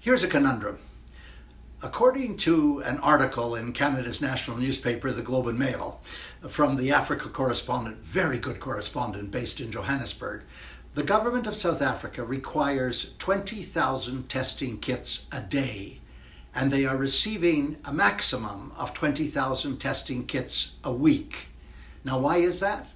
Here's a conundrum. According to an article in Canada's national newspaper, the Globe and Mail, from the Africa correspondent, very good correspondent based in Johannesburg, the government of South Africa requires 20,000 testing kits a day, and they are receiving a maximum of 20,000 testing kits a week. Now, why is that?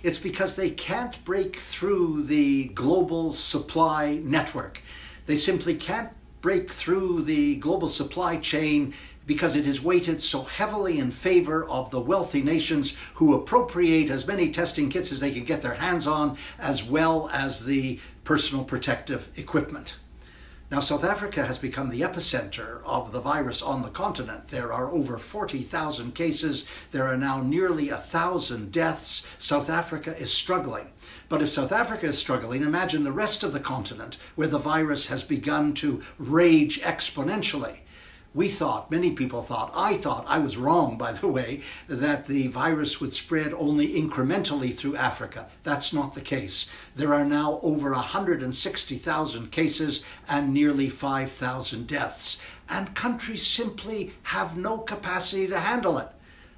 It's because they can't break through the global supply network. They simply can't break through the global supply chain because it is weighted so heavily in favor of the wealthy nations who appropriate as many testing kits as they can get their hands on, as well as the personal protective equipment. Now, South Africa has become the epicenter of the virus on the continent. There are over 40,000 cases. There are now nearly 1,000 deaths. South Africa is struggling. But if South Africa is struggling, imagine the rest of the continent where the virus has begun to rage exponentially. Many people thought, I was wrong, by the way, that the virus would spread only incrementally through Africa. That's not the case. There are now over 160,000 cases and nearly 5,000 deaths. And countries simply have no capacity to handle it.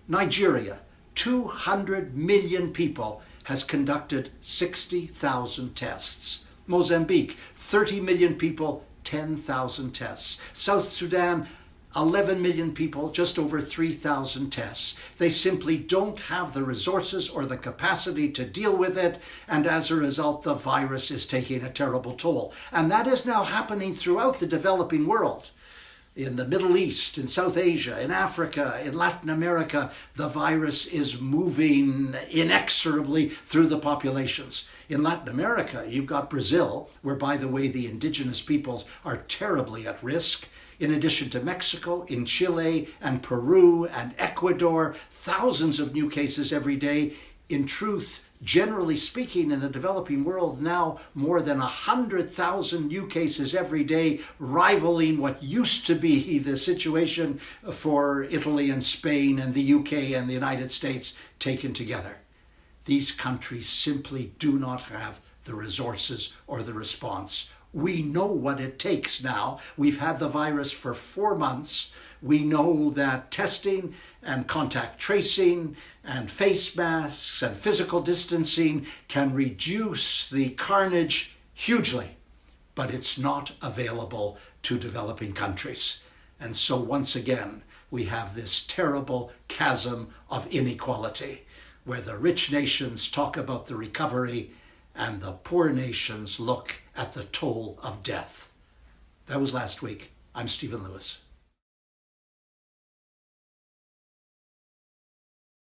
Nigeria, 200 million people, has conducted 60,000 tests. Mozambique, 30 million people, 10,000 tests. South Sudan, 11 million people, just over 3,000 tests. They simply don't have the resources or the capacity to deal with it, and as a result, the virus is taking a terrible toll. And that is now happening throughout the developing world. In the Middle East, in South Asia, in Africa, in Latin America, the virus is moving inexorably through the populations. In Latin America, you've got Brazil, where, by the way, the indigenous peoples are terribly at risk. In addition to Mexico, in Chile and Peru and Ecuador, thousands of new cases every day. In truth, generally speaking, in the developing world now, more than 100,000 new cases every day, rivaling what used to be the situation for Italy and Spain and the UK and the United States taken together. These countries simply do not have the resources or the response. We know what it takes now. We've had the virus for 4 months. We know that testing and contact tracing and face masks and physical distancing can reduce the carnage hugely, but it's not available to developing countries. And so once again, we have this terrible chasm of inequality where the rich nations talk about the recovery and the poor nations look at the toll of death. That was last week. I'm Stephen Lewis.